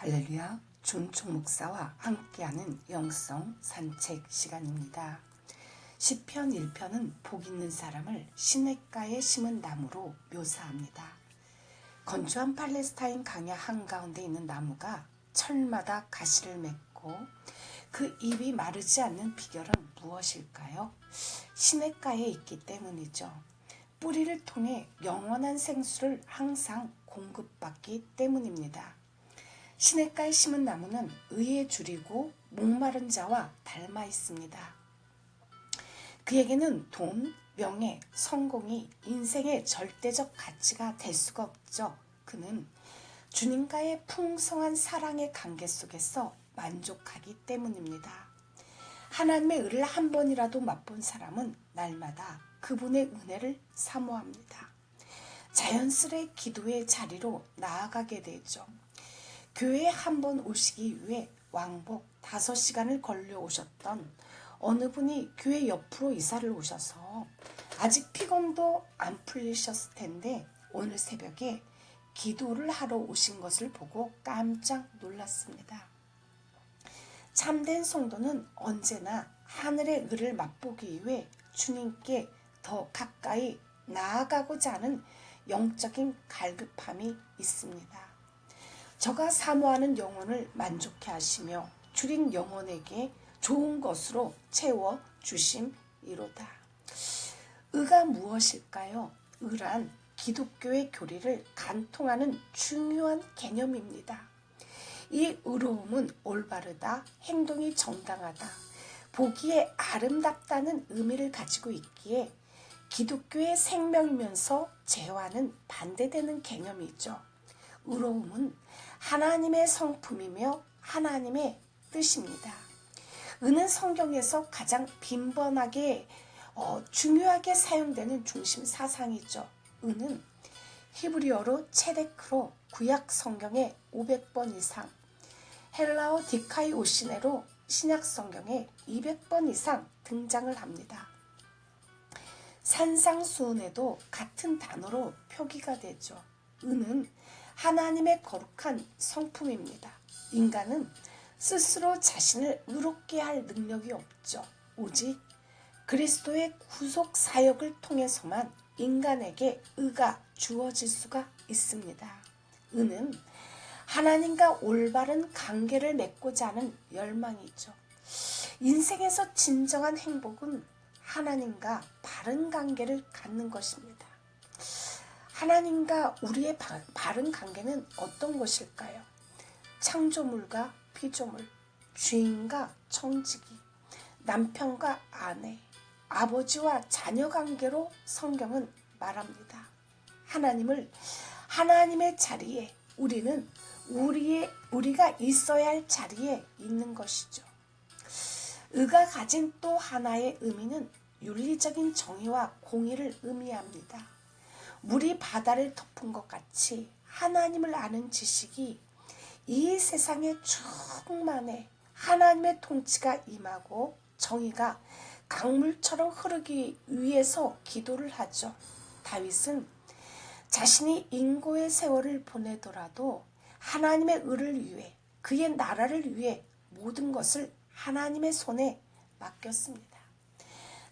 할렐루야, 준총 목사와 함께하는 영성 산책 시간입니다. 시편 1편은 복 있는 사람을 시냇가에 심은 나무로 묘사합니다. 건조한 팔레스타인 강야 한가운데 있는 나무가 철마다 가시를 맺고 그 잎이 마르지 않는 비결은 무엇일까요? 시냇가에 있기 때문이죠. 뿌리를 통해 영원한 생수를 항상 공급받기 때문입니다. 시냇가에 심은 나무는 의에 줄이고 목마른 자와 닮아 있습니다. 그에게는 돈, 명예, 성공이 인생의 절대적 가치가 될 수가 없죠. 그는 주님과의 풍성한 사랑의 관계 속에서 만족하기 때문입니다. 하나님의 의를 한 번이라도 맛본 사람은 날마다 그분의 은혜를 사모합니다. 자연스레 기도의 자리로 나아가게 되죠. 교회에 한 번 오시기 위해 왕복 5시간을 걸려 오셨던 어느 분이 교회 옆으로 이사를 오셔서 아직 피곤도 안 풀리셨을 텐데 오늘 새벽에 기도를 하러 오신 것을 보고 깜짝 놀랐습니다. 참된 성도는 언제나 하늘의 의를 맛보기 위해 주님께 더 가까이 나아가고자 하는 영적인 갈급함이 있습니다. 저가 사모하는 영혼을 만족해 하시며 줄인 영혼에게 좋은 것으로 채워 주심이로다. 의가 무엇일까요? 의란 기독교의 교리를 간통하는 중요한 개념입니다. 이 의로움은 올바르다, 행동이 정당하다, 보기에 아름답다는 의미를 가지고 있기에 기독교의 생명이면서 죄와는 반대되는 개념이죠. 의로움은 하나님의 성품이며 하나님의 뜻입니다. 의는 성경에서 가장 빈번하게 중요하게 사용되는 중심 사상이죠. 의는 히브리어로 체데크로 구약 성경에 500번 이상, 헬라어 디카이오시네로 신약 성경에 200번 이상 등장을 합니다. 산상수훈에도 같은 단어로 표기가 되죠. 의는 하나님의 거룩한 성품입니다. 인간은 스스로 자신을 의롭게 할 능력이 없죠. 오직 그리스도의 구속 사역을 통해서만 인간에게 의가 주어질 수가 있습니다. 의는 하나님과 올바른 관계를 맺고자 하는 열망이죠. 인생에서 진정한 행복은 하나님과 바른 관계를 갖는 것입니다. 하나님과 우리의 바른 관계는 어떤 것일까요? 창조물과 피조물, 주인과 청지기, 남편과 아내, 아버지와 자녀 관계로 성경은 말합니다. 하나님을 하나님의 자리에, 우리는 우리가 있어야 할 자리에 있는 것이죠. 의가 가진 또 하나의 의미는 윤리적인 정의와 공의를 의미합니다. 물이 바다를 덮은 것 같이 하나님을 아는 지식이 이 세상에 충만해 하나님의 통치가 임하고 정의가 강물처럼 흐르기 위해서 기도를 하죠. 다윗은 자신이 인고의 세월을 보내더라도 하나님의 의를 위해, 그의 나라를 위해 모든 것을 하나님의 손에 맡겼습니다.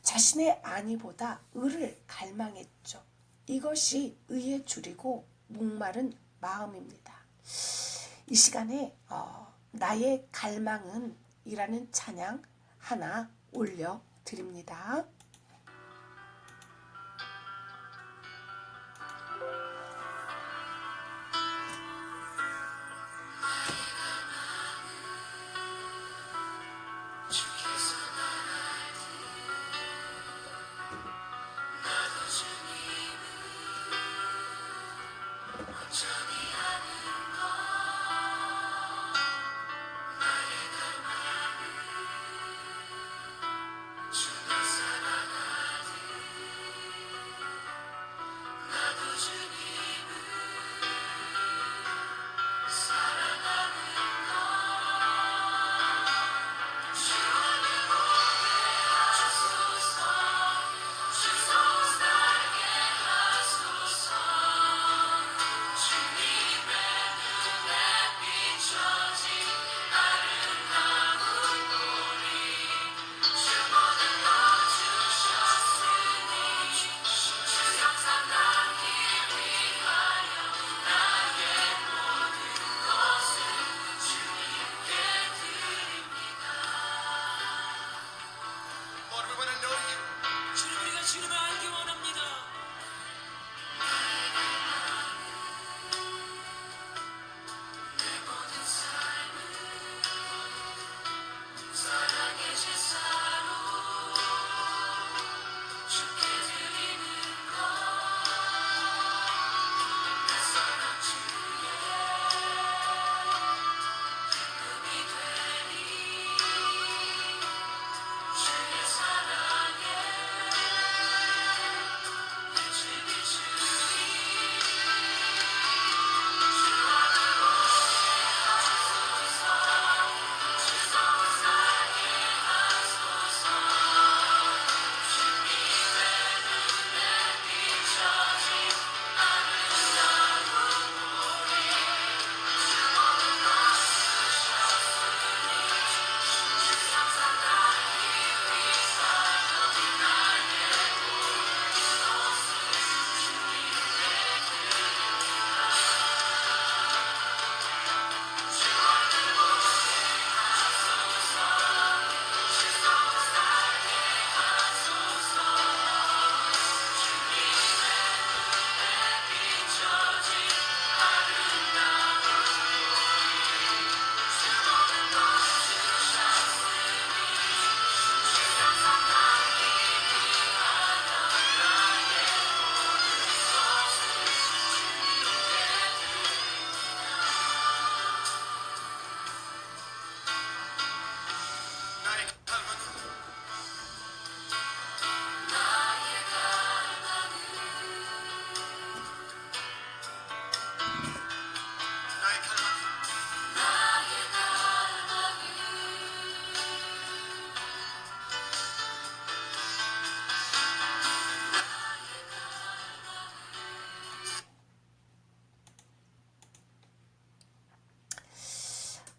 자신의 안위보다 의를 갈망했죠. 이것이 의에 줄이고 목마른 마음입니다. 이 시간에 나의 갈망은 이라는 찬양 하나 올려드립니다. 주가 사랑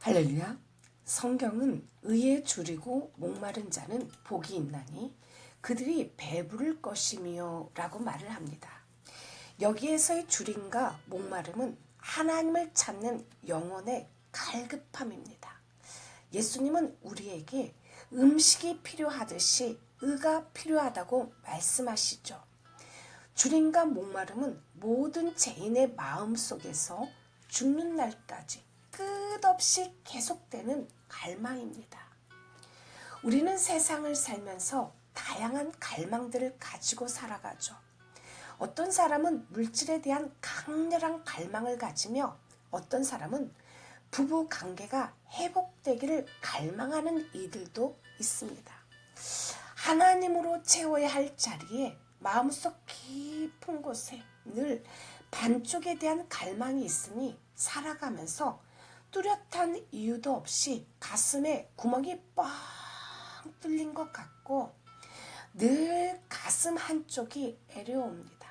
할렐루야. 성경은 의에 줄이고 목마른 자는 복이 있나니 그들이 배부를 것이며 라고 말을 합니다. 여기에서의 줄임과 목마름은 하나님을 찾는 영혼의 갈급함입니다. 예수님은 우리에게 음식이 필요하듯이 의가 필요하다고 말씀하시죠. 줄임과 목마름은 모든 죄인의 마음 속에서 죽는 날까지 끝없이 계속되는 갈망입니다. 우리는 세상을 살면서 다양한 갈망들을 가지고 살아가죠. 어떤 사람은 물질에 대한 강렬한 갈망을 가지며 어떤 사람은 부부 관계가 회복되기를 갈망하는 이들도 있습니다. 하나님으로 채워야 할 자리에 마음속 깊은 곳에 늘 반쪽에 대한 갈망이 있으니 살아가면서 뚜렷한 이유도 없이 가슴에 구멍이 뻥 뚫린 것 같고 늘 가슴 한쪽이 애려옵니다.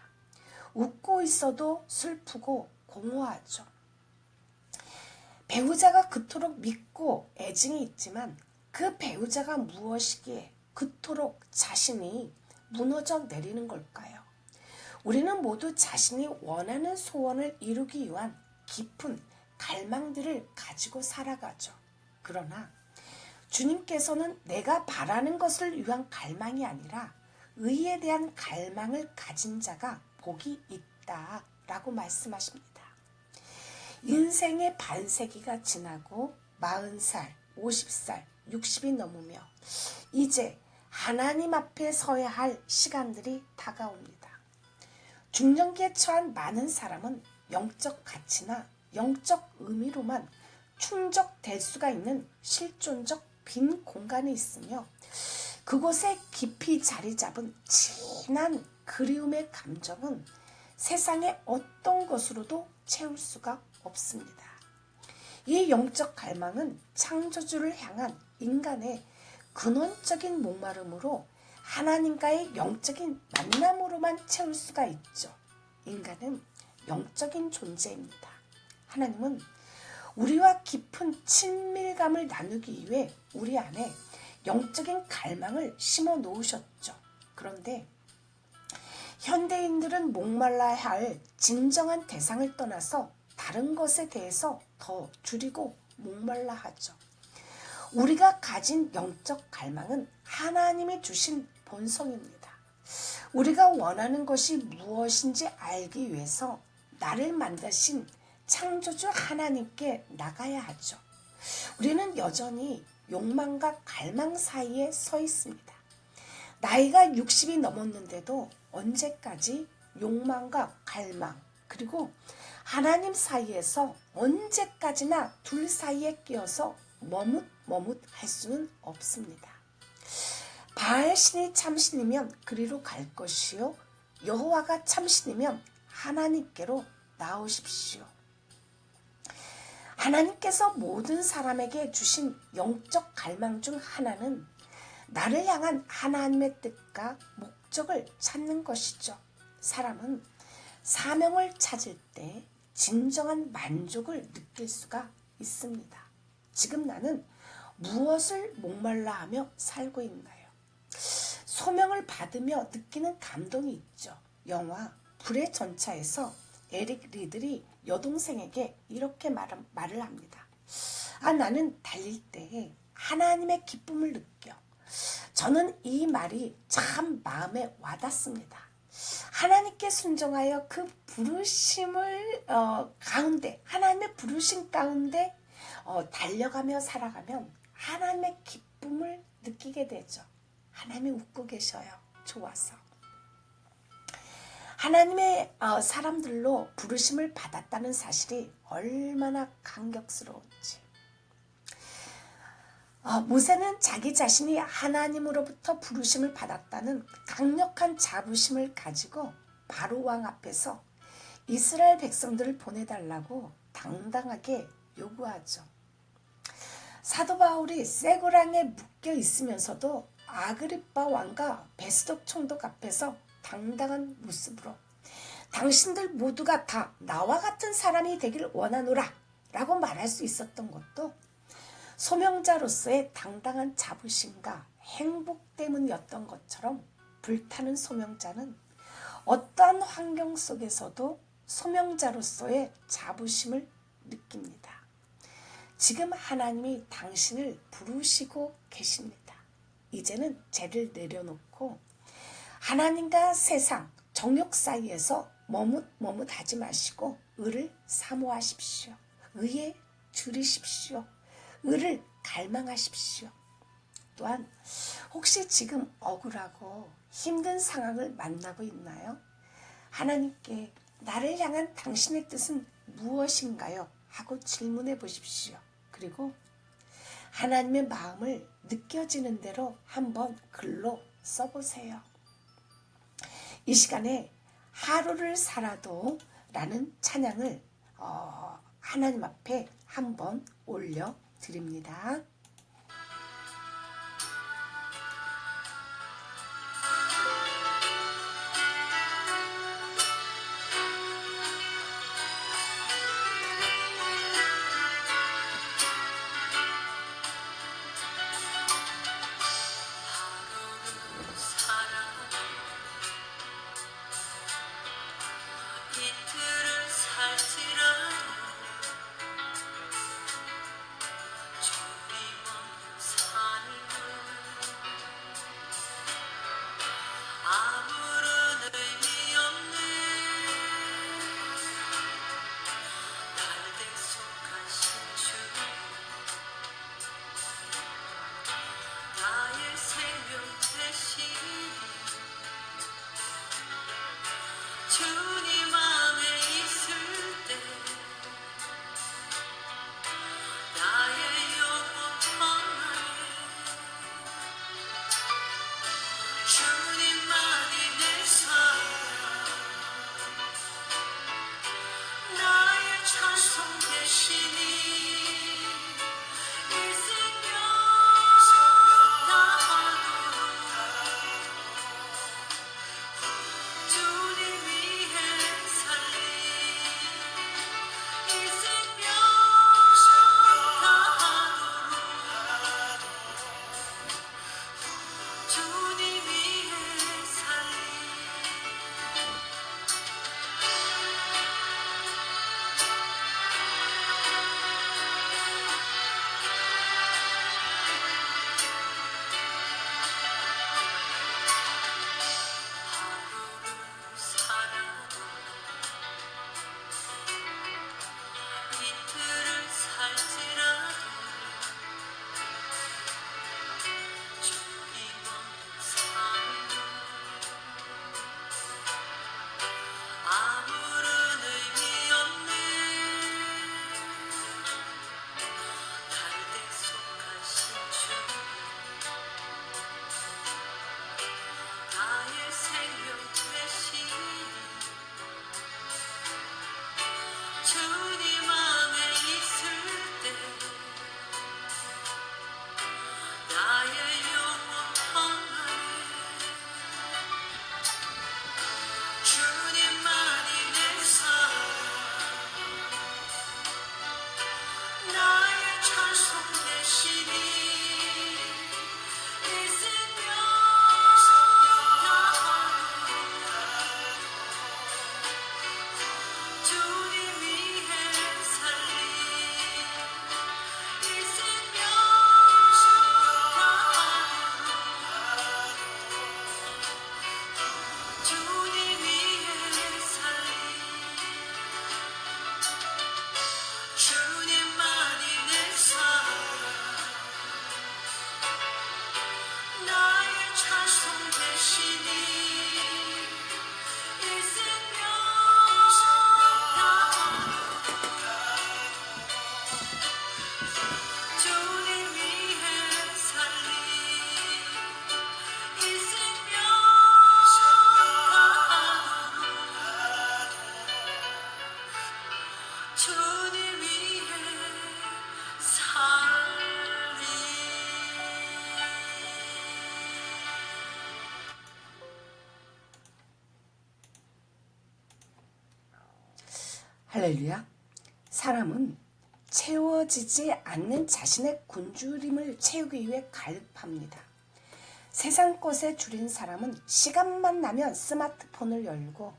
웃고 있어도 슬프고 공허하죠. 배우자가 그토록 믿고 애증이 있지만 그 배우자가 무엇이기에 그토록 자신이 무너져 내리는 걸까요? 우리는 모두 자신이 원하는 소원을 이루기 위한 깊은 갈망들을 가지고 살아가죠. 그러나 주님께서는 내가 바라는 것을 위한 갈망이 아니라 의에 대한 갈망을 가진 자가 복이 있다라고 말씀하십니다. 인생의 반세기가 지나고 40살, 50살, 60이 넘으며 이제 하나님 앞에 서야 할 시간들이 다가옵니다. 중년기에 처한 많은 사람은 영적 가치나 영적 의미로만 충족될 수가 있는 실존적 빈 공간에 있으며 그곳에 깊이 자리 잡은 진한 그리움의 감정은 세상의 어떤 것으로도 채울 수가 없습니다. 이 영적 갈망은 창조주를 향한 인간의 근원적인 목마름으로 하나님과의 영적인 만남으로만 채울 수가 있죠. 인간은 영적인 존재입니다. 하나님은 우리와 깊은 친밀감을 나누기 위해 우리 안에 영적인 갈망을 심어 놓으셨죠. 그런데 현대인들은 목말라야 할 진정한 대상을 떠나서 다른 것에 대해서 더 줄이고 목말라 하죠. 우리가 가진 영적 갈망은 하나님이 주신 본성입니다. 우리가 원하는 것이 무엇인지 알기 위해서 나를 만드신 창조주 하나님께 나가야 하죠. 우리는 여전히 욕망과 갈망 사이에 서 있습니다. 나이가 60이 넘었는데도 언제까지 욕망과 갈망 그리고 하나님 사이에서 언제까지나 둘 사이에 끼어서 머뭇할 수는 없습니다. 바알신이 참신이면 그리로 갈 것이요 여호와가 참신이면 하나님께로 나오십시오. 하나님께서 모든 사람에게 주신 영적 갈망 중 하나는 나를 향한 하나님의 뜻과 목적을 찾는 것이죠. 사람은 사명을 찾을 때 진정한 만족을 느낄 수가 있습니다. 지금 나는 무엇을 목말라 하며 살고 있나요? 소명을 받으며 느끼는 감동이 있죠. 영화 불의 전차에서 에릭 리들이 여동생에게 이렇게 말을 합니다. 나는 달릴 때 하나님의 기쁨을 느껴. 저는 이 말이 참 마음에 와닿습니다. 하나님께 순종하여 그 부르심을 가운데 하나님의 부르심 가운데 달려가며 살아가면 하나님의 기쁨을 느끼게 되죠. 하나님이 웃고 계셔요. 좋아서. 하나님의 사람들로 부르심을 받았다는 사실이 얼마나 감격스러운지. 모세는 자기 자신이 하나님으로부터 부르심을 받았다는 강력한 자부심을 가지고 바로 왕 앞에서 이스라엘 백성들을 보내달라고 당당하게 요구하죠. 사도 바울이 쇠고랑에 묶여 있으면서도 아그리빠 왕과 베스독 총독 앞에서 당당한 모습으로 당신들 모두가 다 나와 같은 사람이 되길 원하노라 라고 말할 수 있었던 것도 소명자로서의 당당한 자부심과 행복 때문이었던 것처럼 불타는 소명자는 어떠한 환경 속에서도 소명자로서의 자부심을 느낍니다. 지금 하나님이 당신을 부르시고 계십니다. 이제는 죄를 내려놓고 하나님과 세상, 정욕 사이에서 머뭇하지 마시고 의를 사모하십시오. 의에 줄이십시오. 의를 갈망하십시오. 또한 혹시 지금 억울하고 힘든 상황을 만나고 있나요? 하나님께 나를 향한 당신의 뜻은 무엇인가요? 하고 질문해 보십시오. 그리고 하나님의 마음을 느껴지는 대로 한번 글로 써보세요. 이 시간에 하루를 살아도 라는 찬양을 하나님 앞에 한번 올려드립니다. 이틀을 살지라도 저리 먼 삶은 아무런 의미 없는 날대 속한 신주 나의 생명 대신 주님 안에 있을 때 나의 영혼 평안해 주님만이 내 삶 나의 찬송 되시니 이 생명 다하도록 주님 위해 살리 이 생명 다하도록 주님 위해 살리 하루를 살아도 이틀을 살지라도 저리 먼 삶은 아무런 의미 없는 날대 속한 신주 나의 생명 되시니 주님 안에 있을 때 나의 영혼 평안해 주님만이 내 삶 나의 찬송 되시니 이 생명 다하도록 주님 위해 살리 이 생명 다하도록 주님 위해 살리 주님만이 내 삶 나의 찬송 되시니 이 생명 다하도록 주님 위해 살리 이 생명 다하도록 주님 위해 살리 할렐루야. 사람은 채워지지 않는 자신의 굶주림을 채우기 위해 갈급합니다. 세상 것에 줄인 사람은 시간만 나면 스마트폰을 열고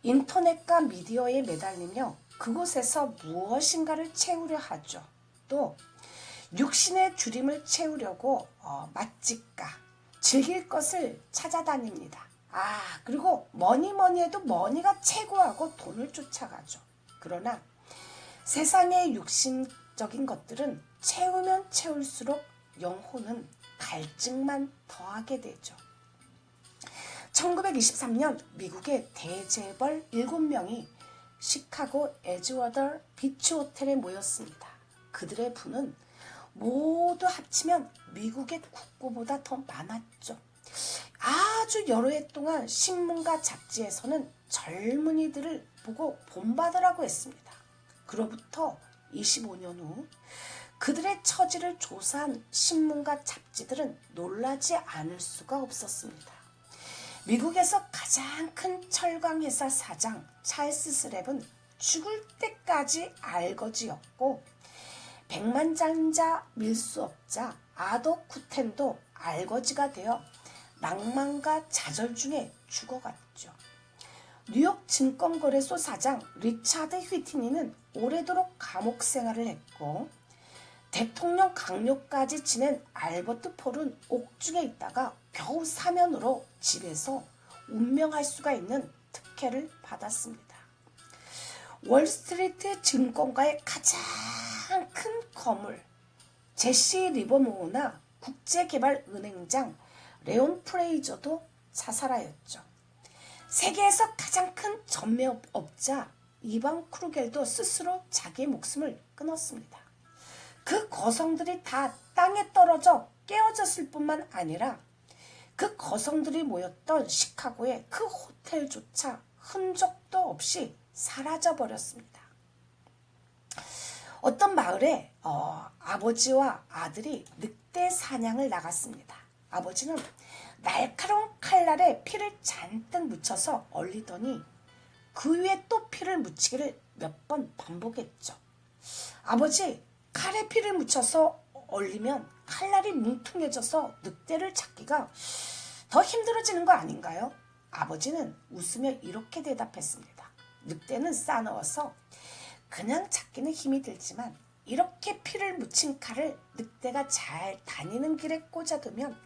인터넷과 미디어에 매달리며 그곳에서 무엇인가를 채우려 하죠. 또 육신의 줄임을 채우려고 맛집과 즐길 것을 찾아다닙니다. 그리고 뭐니 해도 머니가 최고하고 돈을 쫓아가죠. 그러나 세상의 육신적인 것들은 채우면 채울수록 영혼은 갈증만 더하게 되죠. 1923년 미국의 대재벌 7명이 시카고 에즈워더 비치 호텔에 모였습니다. 그들의 부는 모두 합치면 미국의 국고보다 더 많았죠. 아주 여러 해 동안 신문과 잡지에서는 젊은이들을 보고 본받으라고 했습니다. 그로부터 25년 후 그들의 처지를 조사한 신문과 잡지들은 놀라지 않을 수가 없었습니다. 미국에서 가장 큰 철강회사 사장 찰스 스랩은 죽을 때까지 알거지였고 백만장자 밀수업자 아도 쿠텐도 알거지가 되어 낭만과 좌절 중에 죽어갔죠. 뉴욕 증권거래소 사장 리차드 휘트니는 오래도록 감옥 생활을 했고 대통령 강요까지 지낸 알버트 폴은 옥중에 있다가 겨우 사면으로 집에서 운명할 수가 있는 특혜를 받았습니다. 월스트리트 증권가의 가장 큰 거물 제시 리버모어나 국제개발은행장 레온 프레이저도 자살하였죠. 세계에서 가장 큰 전매업자 이반 크루겔도 스스로 자기의 목숨을 끊었습니다. 그 거성들이 다 땅에 떨어져 깨어졌을 뿐만 아니라 그 거성들이 모였던 시카고의 그 호텔조차 흔적도 없이 사라져버렸습니다. 어떤 마을에 아버지와 아들이 늑대 사냥을 나갔습니다. 아버지는 날카로운 칼날에 피를 잔뜩 묻혀서 얼리더니 그 위에 또 피를 묻히기를 몇 번 반복했죠. 아버지, 칼에 피를 묻혀서 얼리면 칼날이 뭉퉁해져서 늑대를 잡기가 더 힘들어지는 거 아닌가요? 아버지는 웃으며 이렇게 대답했습니다. 늑대는 싸나워서 그냥 잡기는 힘이 들지만 이렇게 피를 묻힌 칼을 늑대가 잘 다니는 길에 꽂아두면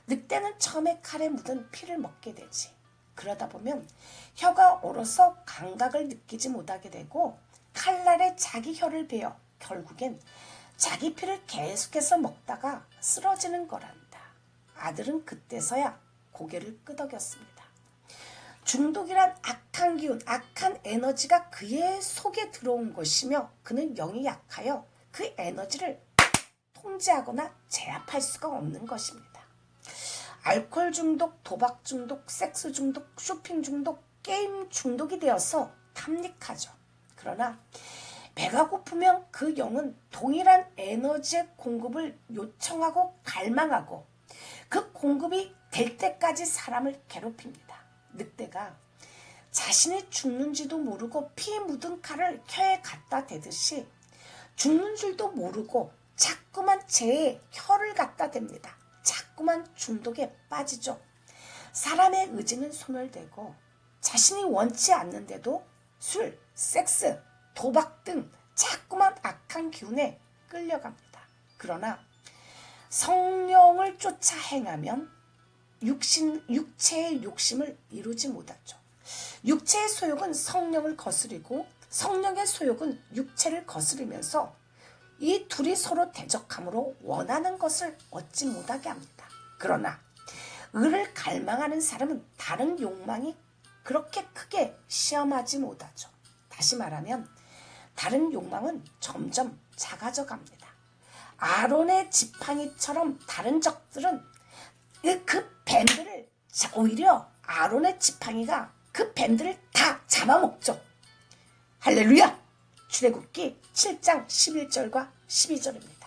늑대는 처음에 칼에 묻은 피를 먹게 되지. 그러다 보면 혀가 얼어서 감각을 느끼지 못하게 되고 칼날에 자기 혀를 베어 결국엔 자기 피를 계속해서 먹다가 쓰러지는 거란다. 아들은 그때서야 고개를 끄덕였습니다. 중독이란 악한 기운, 악한 에너지가 그의 속에 들어온 것이며 그는 영이 약하여 그 에너지를 통제하거나 제압할 수가 없는 것입니다. 알코올 중독, 도박 중독, 섹스 중독, 쇼핑 중독, 게임 중독이 되어서 탐닉하죠. 그러나 배가 고프면 그 영은 동일한 에너지의 공급을 요청하고 갈망하고 그 공급이 될 때까지 사람을 괴롭힙니다. 늑대가 자신이 죽는지도 모르고 피 묻은 칼을 혀에 갖다 대듯이 죽는 줄도 모르고 자꾸만 제 혀를 갖다 댑니다. 자꾸만 중독에 빠지죠. 사람의 의지는 소멸되고 자신이 원치 않는데도 술, 섹스, 도박 등 자꾸만 악한 기운에 끌려갑니다. 그러나 성령을 쫓아 행하면 육체의 욕심을 이루지 못하죠. 육체의 소욕은 성령을 거스리고 성령의 소욕은 육체를 거스리면서 이 둘이 서로 대적함으로 원하는 것을 얻지 못하게 합니다. 그러나 의를 갈망하는 사람은 다른 욕망이 그렇게 크게 시험하지 못하죠. 다시 말하면 다른 욕망은 점점 작아져 갑니다. 아론의 지팡이처럼 다른 적들은 그 뱀들을 오히려 아론의 지팡이가 그 뱀들을 다 잡아먹죠. 할렐루야! 출애굽기 7장 11절과 12절입니다.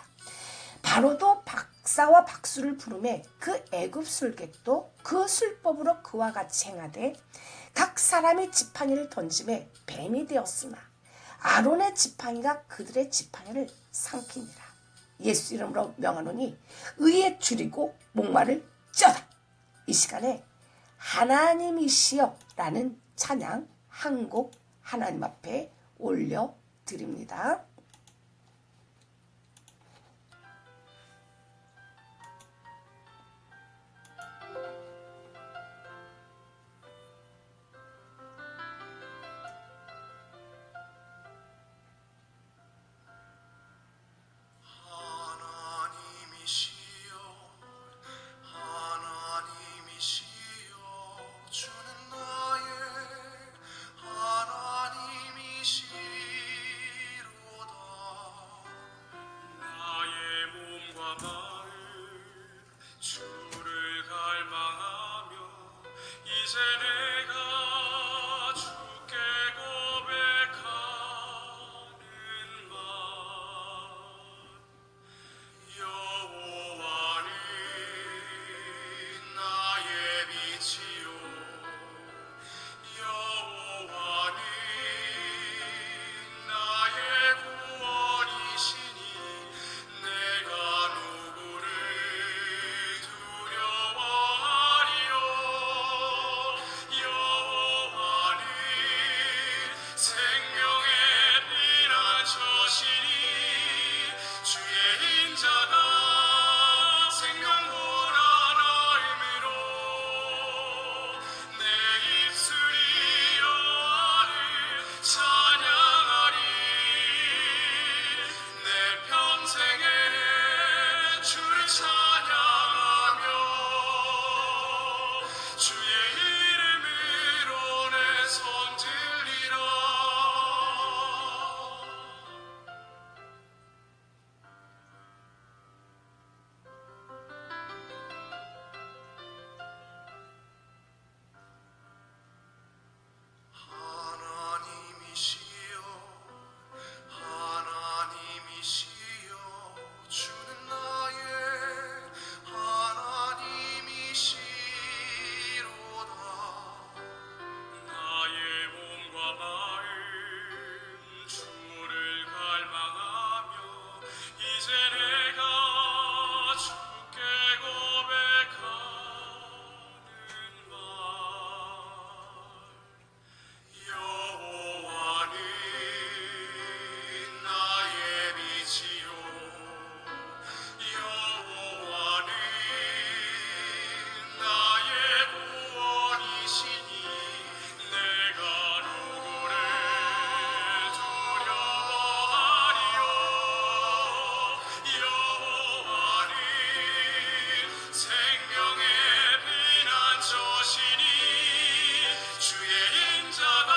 바로도 박사와 박수를 부르매 그 애굽 술객도 그 술법으로 그와 같이 행하되 각 사람이 지팡이를 던짐에 뱀이 되었으나 아론의 지팡이가 그들의 지팡이를 삼키니라. 예수 이름으로 명하노니 의에 줄이고 목마를 쪄다. 이 시간에 하나님이시여 라는 찬양 한 곡 하나님 앞에 올려드립니다. 하나님이시여 주는 나의 하나님이시로다. 나의 몸과 마음 주를 갈망하며 이제 내가 주께 고백하는 말. 여호와는 나의 빛이요 여호와는 나의 구원이시니 내가 누구를 두려워하리요. 여호와는 생명의 피난처시니 주의 인자가 생명보라 나음으로 내 입술이 여호와를 찬양하리. 내 평생에 주를 찬양하며 주의 이름으로 내 손 들리라. 하나님이시여 하나님이시여 주는 나의 하나님이시로다. 나의 몸과 마음 주를 갈망하며 이제 내가 주께 고백하는 말. 여호와는 나의 빛이요 여호와는 나의 구원이시니 내가 누구를 두려워하리요. 여호와는 생명의 피난처시니 주의 인자가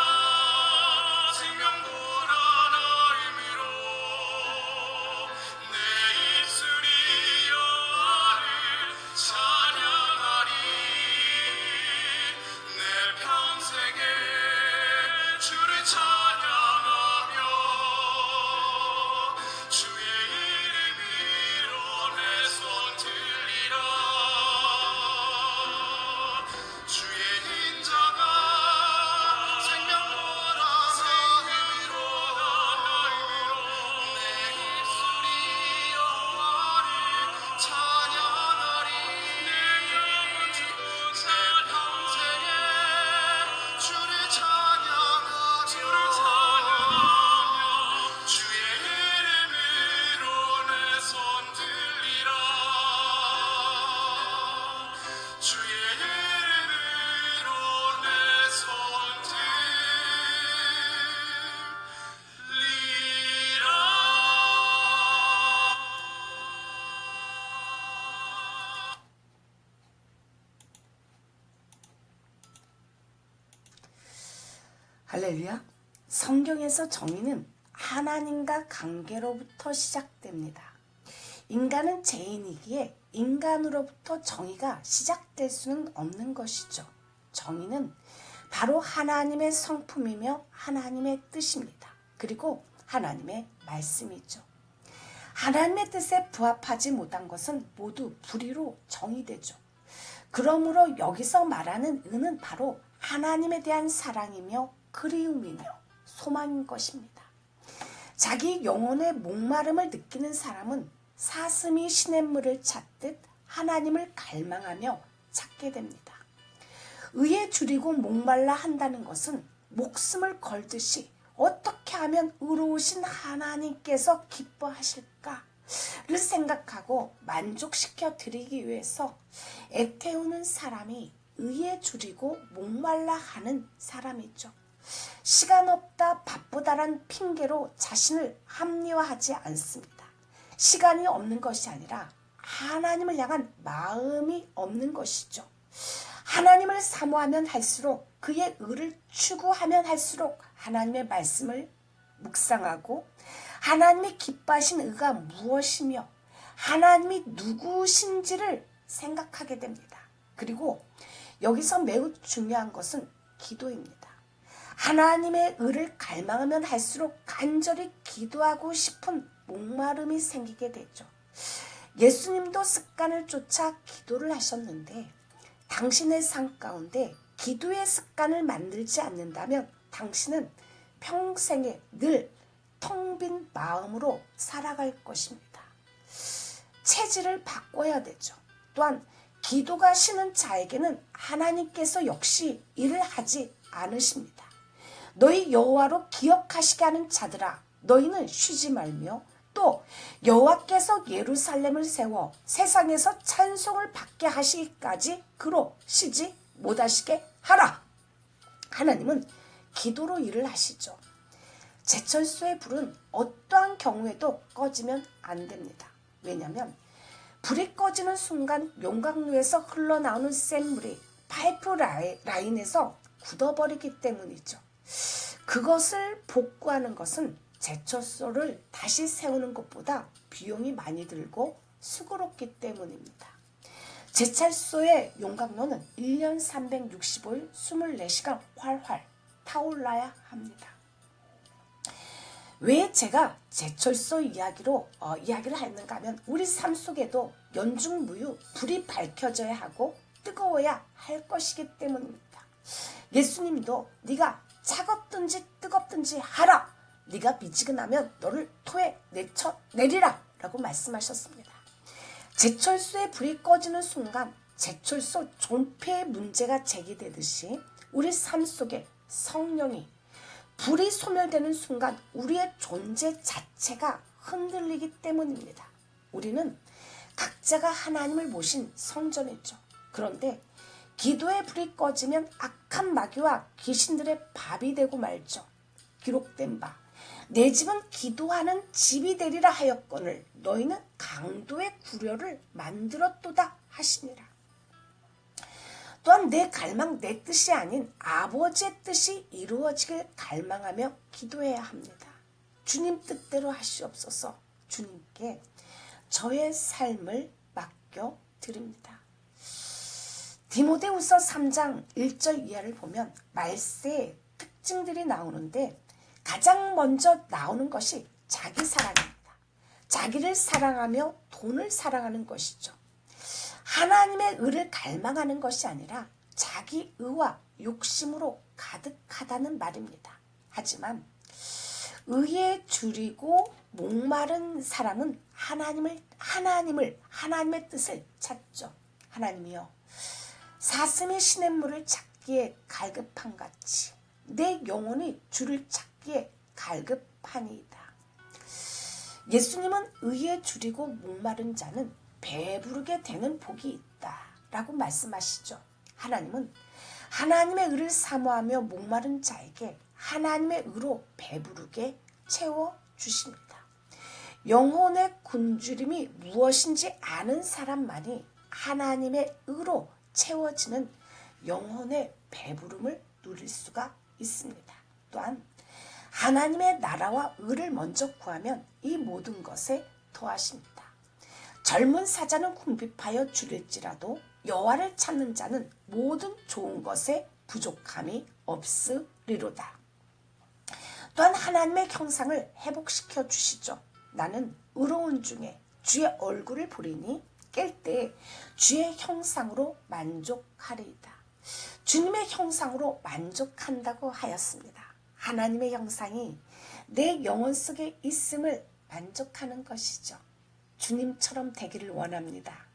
생명보라 나음으로 내 입술이 여호와를 찬양하리. 내 평생에 주를 찬양하며 주의 이름으로 내 손 들리라. 주의 인자가 생명보라 나음으로 내 입술이 여호와를 찬양하리. 내 평생에 주를 찬양하며 주의 이름으로 내 손 들리라. 주의 이름으로 내 손 들리라. 할렐루야. 성경에서 정의는 하나님과 관계로부터 시작됩니다. 인간은 죄인이기에 인간으로부터 정의가 시작될 수는 없는 것이죠. 정의는 바로 하나님의 성품이며 하나님의 뜻입니다. 그리고 하나님의 말씀이죠. 하나님의 뜻에 부합하지 못한 것은 모두 불의로 정의되죠. 그러므로 여기서 말하는 은은 바로 하나님에 대한 사랑이며 그리움이며 소망인 것입니다. 자기 영혼의 목마름을 느끼는 사람은 사슴이 시냇물을 찾듯 하나님을 갈망하며 찾게 됩니다. 의에 줄이고 목말라 한다는 것은 목숨을 걸듯이 어떻게 하면 의로우신 하나님께서 기뻐하실까를 생각하고 만족시켜 드리기 위해서 애태우는 사람이 의에 줄이고 목말라 하는 사람이죠. 시간 없다 바쁘다란 핑계로 자신을 합리화하지 않습니다. 시간이 없는 것이 아니라 하나님을 향한 마음이 없는 것이죠. 하나님을 사모하면 할수록 그의 의를 추구하면 할수록 하나님의 말씀을 묵상하고 하나님이 기뻐하신 의가 무엇이며 하나님이 누구신지를 생각하게 됩니다. 그리고 여기서 매우 중요한 것은 기도입니다. 하나님의 의를 갈망하면 할수록 간절히 기도하고 싶은 목마름이 생기게 되죠. 예수님도 습관을 쫓아 기도를 하셨는데 당신의 삶 가운데 기도의 습관을 만들지 않는다면 당신은 평생에 늘 텅 빈 마음으로 살아갈 것입니다. 체질을 바꿔야 되죠. 또한 기도가 쉬는 자에게는 하나님께서 역시 일을 하지 않으십니다. 너희 여호와로 기억하시게 하는 자들아 너희는 쉬지 말며 또 여호와께서 예루살렘을 세워 세상에서 찬송을 받게 하시기까지 그로 쉬지 못하시게 하라. 하나님은 기도로 일을 하시죠. 제철소의 불은 어떠한 경우에도 꺼지면 안 됩니다. 왜냐하면 불이 꺼지는 순간 용광로에서 흘러나오는 센 물이 파이프 라인에서 굳어버리기 때문이죠. 그것을 복구하는 것은 제철소를 다시 세우는 것보다 비용이 많이 들고 수고롭기 때문입니다. 제철소의 용광로는 1년 365일 24시간 활활 타올라야 합니다. 왜 제가 제철소 이야기를 하는가 하면 우리 삶 속에도 연중무휴 불이 밝혀져야 하고 뜨거워야 할 것이기 때문입니다. 예수님도 네가 차갑든지 뜨겁든지 하라. 네가 미지근하면 너를 토에 내리라 라고 말씀하셨습니다. 제철소의 불이 꺼지는 순간 제철소 존폐의 문제가 제기되듯이 우리 삶 속에 성령이 불이 소멸되는 순간 우리의 존재 자체가 흔들리기 때문입니다. 우리는 각자가 하나님을 모신 성전이죠. 그런데 기도의 불이 꺼지면 악한 마귀와 귀신들의 밥이 되고 말죠. 기록된 바 내 집은 기도하는 집이 되리라 하였거늘 너희는 강도의 구려를 만들었도다 하시니라. 또한 내 갈망 내 뜻이 아닌 아버지의 뜻이 이루어지길 갈망하며 기도해야 합니다. 주님 뜻대로 하시옵소서. 주님께 저의 삶을 맡겨드립니다. 디모데후서 3장 1절 이하를 보면 말세의 특징들이 나오는데 가장 먼저 나오는 것이 자기 사랑입니다. 자기를 사랑하며 돈을 사랑하는 것이죠. 하나님의 의를 갈망하는 것이 아니라 자기 의와 욕심으로 가득하다는 말입니다. 하지만 의에 줄이고 목마른 사람은 하나님의 뜻을 찾죠. 하나님이여 사슴이 시냇물을 찾기에 갈급한 같이 내 영혼이 주를 찾기에 갈급하니이다. 예수님은 의에 줄이고 목마른 자는 배부르게 되는 복이 있다 라고 말씀하시죠. 하나님은 하나님의 의를 사모하며 목마른 자에게 하나님의 의로 배부르게 채워주십니다. 영혼의 굶주림이 무엇인지 아는 사람만이 하나님의 의로 채워지는 영혼의 배부름을 누릴 수가 있습니다. 또한 하나님의 나라와 의를 먼저 구하면 이 모든 것에 더하십니다. 젊은 사자는 궁핍하여 줄일지라도 여호와를 찾는 자는 모든 좋은 것에 부족함이 없으리로다. 또한 하나님의 형상을 회복시켜 주시죠. 나는 의로운 중에 주의 얼굴을 보리니 깰 때 주의 형상으로 만족하리이다. 주님의 형상으로 만족한다고 하였습니다. 하나님의 형상이 내 영혼 속에 있음을 만족하는 것이죠. 주님처럼 되기를 원합니다.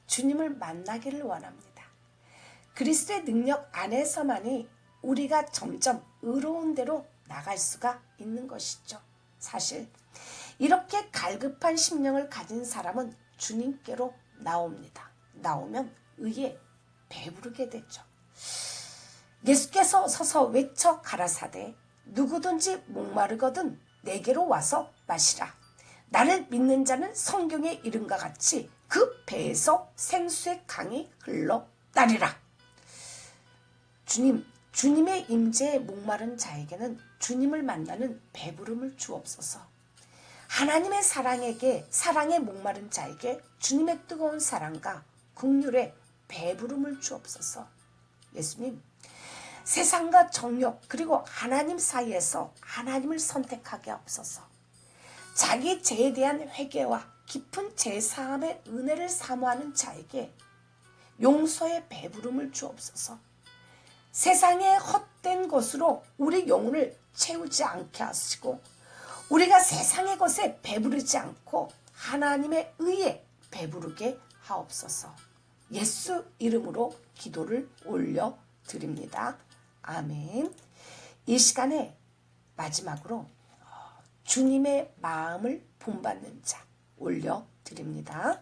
주님을 만나기를 원합니다. 그리스도의 능력 안에서만이 우리가 점점 의로운 대로 나갈 수가 있는 것이죠. 사실 이렇게 갈급한 심령을 가진 사람은 주님께로 나옵니다. 나오면 의에 배부르게 되죠. 예수께서 서서 외쳐 가라사대 누구든지 목마르거든 내게로 와서 마시라. 나를 믿는 자는 성경에 이른과 같이 그 배에서 생수의 강이 흘러나리라. 주님의 임재에 목마른 자에게는 주님을 만나는 배부름을 주옵소서. 하나님의 사랑에 목마른 자에게 주님의 뜨거운 사랑과 긍휼의 배부름을 주옵소서. 예수님, 세상과 정욕 그리고 하나님 사이에서 하나님을 선택하게 하옵소서. 자기 죄에 대한 회개와 깊은 죄사함의 은혜를 사모하는 자에게 용서의 배부름을 주옵소서. 세상의 헛된 것으로 우리 영혼을 채우지 않게 하시고 우리가 세상의 것에 배부르지 않고 하나님의 의에 배부르게 하옵소서. 예수 이름으로 기도를 올려드립니다. 아멘. 이 시간에 마지막으로 주님의 마음을 본받는 자 올려드립니다.